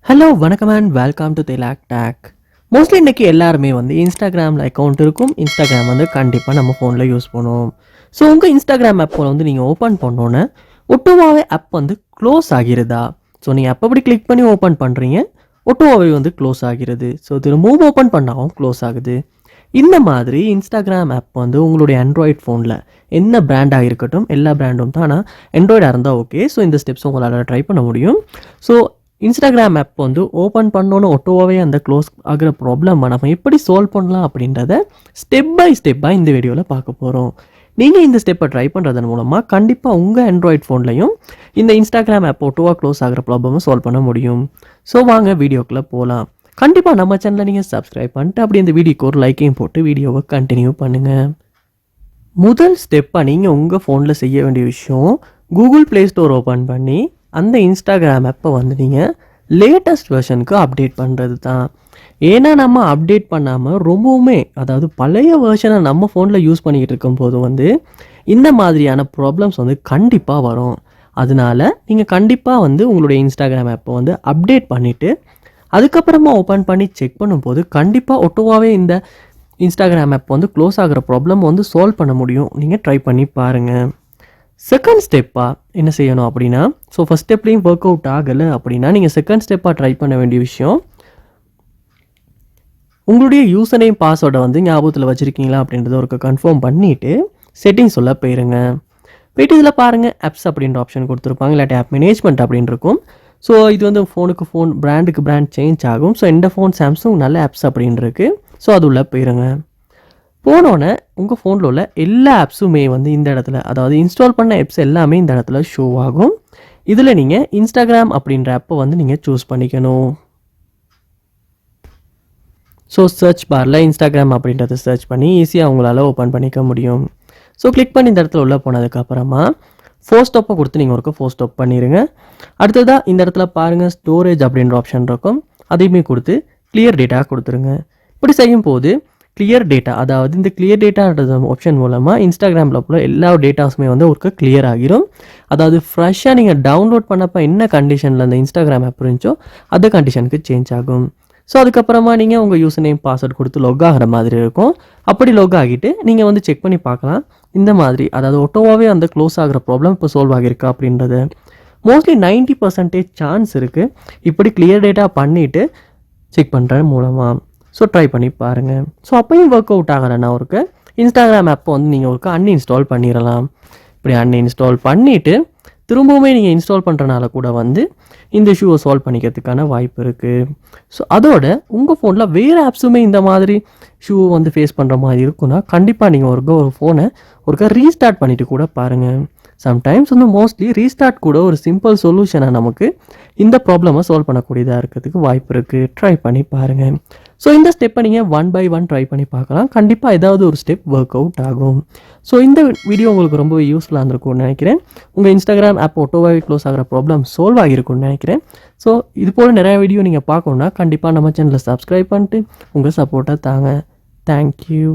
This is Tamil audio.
ஹலோ வணக்கம் and welcome to ThilakTech. Mostly இன்றைக்கி எல்லாருமே வந்து இன்ஸ்டாகிராமில் அக்கௌண்ட் இருக்கும். இன்ஸ்டாகிராம் வந்து கண்டிப்பாக நம்ம ஃபோனில் யூஸ் பண்ணுவோம். ஸோ உங்கள் இன்ஸ்டாகிராம் ஆப்பை வந்து நீங்கள் ஓப்பன் பண்ணோன்னே ஒட்டுவாவே ஆப் வந்து க்ளோஸ் ஆகிருதா? ஸோ நீங்கள் அப்போ அப்படி கிளிக் பண்ணி ஓப்பன் பண்ணுறீங்க, ஒட்டுவாவே வந்து க்ளோஸ் ஆகிருது. ஸோ திரும்பவும் ஓப்பன் பண்ணாலும் க்ளோஸ் ஆகுது. இந்த மாதிரி இன்ஸ்டாகிராம் ஆப் வந்து உங்களுடைய ஆண்ட்ராய்ட் ஃபோனில் என்ன பிராண்டாக இருக்கட்டும், எல்லா பிராண்டும் தான். ஆனால் ஆண்ட்ராய்டாக இருந்தால் ஓகே. ஸோ இந்த ஸ்டெப்ஸ் உங்களால் ட்ரை பண்ண முடியும். ஸோ இன்ஸ்டாகிராம் ஆப் வந்து ஓப்பன் பண்ணோன்னு ஒட்டுவாவே அந்த க்ளோஸ் ஆகிற ப்ராப்ளம் நம்ம எப்படி சால்வ் பண்ணலாம் அப்படின்றத ஸ்டெப் பை ஸ்டெப்பாக இந்த வீடியோவில் பார்க்க போகிறோம். நீங்கள் இந்த ஸ்டெப்பை ட்ரை பண்ணுறதன் மூலமாக கண்டிப்பாக உங்கள் ஆண்ட்ராய்ட் ஃபோன்லையும் இந்த இன்ஸ்டாகிராம் ஆப் ஒட்டுவாக க்ளோஸ் ஆகிற ப்ராப்ளமை சால்வ் பண்ண முடியும். ஸோ வாங்க வீடியோக்குள்ளே போகலாம். கண்டிப்பாக நம்ம சேனலை நீங்கள் சப்ஸ்கிரைப் பண்ணிட்டு அப்படி இந்த வீடியோக்கு ஒரு லைக்கையும் போட்டு வீடியோவை கண்டினியூ பண்ணுங்கள். முதல் ஸ்டெப்பாக நீங்கள் உங்கள் ஃபோனில் செய்ய வேண்டிய விஷயம், கூகுள் ப்ளே ஸ்டோர் ஓப்பன் பண்ணி அந்த இன்ஸ்டாகிராம் ஆப்பை வந்து நீங்கள் லேட்டஸ்ட் வெர்ஷனுக்கு அப்டேட் பண்ணுறது தான். ஏன்னா நம்ம அப்டேட் பண்ணாமல் ரொம்பவுமே, அதாவது பழைய வெர்ஷனை நம்ம ஃபோனில் யூஸ் பண்ணிக்கிட்டு இருக்கும்போது வந்து இந்த மாதிரியான ப்ராப்ளம்ஸ் வந்து கண்டிப்பாக வரும். அதனால நீங்கள் கண்டிப்பாக வந்து உங்களுடைய இன்ஸ்டாகிராம் ஆப்பை வந்து அப்டேட் பண்ணிவிட்டு அதுக்கப்புறமா ஓப்பன் பண்ணி செக் பண்ணும்போது கண்டிப்பாக ஒட்டுவாவே இந்த இன்ஸ்டாகிராம் ஆப் வந்து க்ளோஸ் ஆகிற ப்ராப்ளம் வந்து சால்வ் பண்ண முடியும். நீங்கள் ட்ரை பண்ணி பாருங்கள். செகண்ட் ஸ்டெப்பாக என்ன செய்யணும் அப்படின்னா, ஸோ ஃபஸ்ட் ஸ்டெப்லேயும் ஒர்க் அவுட் ஆகலை அப்படின்னா நீங்கள் செகண்ட் ஸ்டெப்பாக ட்ரை பண்ண வேண்டிய விஷயம், உங்களுடைய யூசர் நேம் பாஸ்வேர்டை வந்து ஞாபகத்தில் வச்சுருக்கீங்களா அப்படின்றத ஒரு கன்ஃபார்ம் பண்ணிவிட்டு செட்டிங்ஸ் உள்ள போயிருங்க. போய்ட்டு இதில் பாருங்கள், ஆப்ஸ் அப்படின்ற ஆப்ஷன் கொடுத்துருப்பாங்க, இல்லாட்டி ஆப் மேனேஜ்மெண்ட் அப்படின்னு இருக்கும். ஸோ இது வந்து ஃபோனுக்கு ஃபோன், பிராண்டுக்கு பிராண்ட் சேஞ்ச் ஆகும். ஸோ இந்த ஃபோன் சாம்சங் நல்ல ஆப்ஸ் அப்படின்னு இருக்குது. ஸோ அது உள்ளே போயிருங்க. போனோன்னே உங்கள் ஃபோனில் உள்ள எல்லா ஆப்ஸுமே வந்து இந்த இடத்துல, அதாவது இன்ஸ்டால் பண்ண ஆப்ஸ் எல்லாமே இந்த இடத்துல ஷோ ஆகும். இதில் நீங்கள் இன்ஸ்டாகிராம் அப்படின்ற ஆப்பை வந்து நீங்கள் சூஸ் பண்ணிக்கணும். ஸோ சர்ச் பாரில் இன்ஸ்டாகிராம் அப்படின்றத சர்ச் பண்ணி ஈஸியாக உங்களால் ஓப்பன் பண்ணிக்க முடியும். ஸோ கிளிக் பண்ணி இந்த இடத்துல உள்ளே போனதுக்கப்புறமா ஃபோர் ஸ்டாப்பை கொடுத்து நீங்கள் ஒரு ஃபோர் ஸ்டாப் பண்ணிடுங்க. அடுத்ததாக இந்த இடத்துல பாருங்கள், ஸ்டோரேஜ் அப்படின்ற ஆப்ஷன் இருக்கும், அதையுமே கொடுத்து கிளியர் டேட்டா கொடுத்துருங்க. இப்படி செய்யும் போது கிளியர் டேட்டா, அதாவது இந்த கிளியர் டேட்டான்றது ஆப்ஷன் மூலமாக இன்ஸ்டாகிராமில் உள்ள எல்லா டேட்டாஸுமே வந்து ஒரு கிளியர் ஆகிரும். அதாவது ஃப்ரெஷ்ஷாக நீங்கள் டவுன்லோட் பண்ணப்போ என்ன கண்டிஷனில் அந்த இன்ஸ்டாகிராம் ஆப் இருந்துச்சோ அந்த கண்டிஷனுக்கு சேஞ்ச் ஆகும். ஸோ அதுக்கப்புறமா நீங்கள் உங்கள் யூசர் நேம் பாஸ்வேர்ட் கொடுத்து லொக் ஆகிற மாதிரி இருக்கும். அப்படி லொக் ஆகிட்டு நீங்கள் வந்து செக் பண்ணி பார்க்கலாம் இந்த மாதிரி, அதாவது ஒட்டோவாவே அந்த க்ளோஸ் ஆகிற ப்ராப்ளம் இப்போ சால்வ் ஆகியிருக்கா அப்படின்றது. மோஸ்ட்லி 90% சான்ஸ் இருக்குது இப்படி கிளியர் டேட்டா பண்ணிவிட்டு செக் பண்ணுற மூலமாக. ஸோ ட்ரை பண்ணி பாருங்கள். ஸோ அப்போயும் ஒர்க் அவுட் ஆகலைன்னா ஒருக்கு இன்ஸ்டாகிராம் ஆப்பை வந்து நீங்கள் ஒருக்கு அன்இன்ஸ்டால் பண்ணிடலாம். இப்படி அன்இன்ஸ்டால் பண்ணிவிட்டு திரும்பவுமே நீங்கள் இன்ஸ்டால் பண்ணுறனால கூட வந்து இந்த இஷ்யூவை சால்வ் பண்ணிக்கிறதுக்கான வாய்ப்பு இருக்குது. ஸோ அதோட உங்கள் ஃபோனில் வேறு ஆப்ஸுமே இந்த மாதிரி இஷ்யூவை வந்து ஃபேஸ் பண்ணுற மாதிரி இருக்குன்னா கண்டிப்பாக நீங்கள் ஒரு ஃபோனை ஒருக்கா ரீஸ்டார்ட் பண்ணிவிட்டு கூட பாருங்கள். சம்டைம்ஸ் வந்து மோஸ்ட்லி ரீஸ்டார்ட் கூட ஒரு சிம்பிள் சொல்யூஷனை நமக்கு இந்த ப்ராப்ளமை சால்வ் பண்ணக்கூடியதாக இருக்கிறதுக்கு வாய்ப்பு இருக்குது. ட்ரை பண்ணி பாருங்கள். ஸோ இந்த ஸ்டெப்பை நீங்கள் 1 by 1 ட்ரை பண்ணி பார்க்கலாம். கண்டிப்பாக ஏதாவது ஒரு ஸ்டெப் ஒர்க் அவுட் ஆகும். ஸோ இந்த வீடியோ உங்களுக்கு ரொம்ப யூஸ்ஃபுல்லாக இருந்திருக்கும்னு நினைக்கிறேன். உங்கள் இன்ஸ்டாகிராம் ஆப் ஒட்டோவாவே க்ளோஸ் ஆகிற ப்ராப்ளம் சால்வ் ஆகிருக்கும்னு நினைக்கிறேன். ஸோ இது போல் நிறையா வீடியோ நீங்கள் பார்க்கணுன்னா கண்டிப்பாக நம்ம சேனலை சப்ஸ்கிரைப் பண்ணிட்டு உங்கள் சப்போர்ட்டை தாங்க. தேங்க்யூ.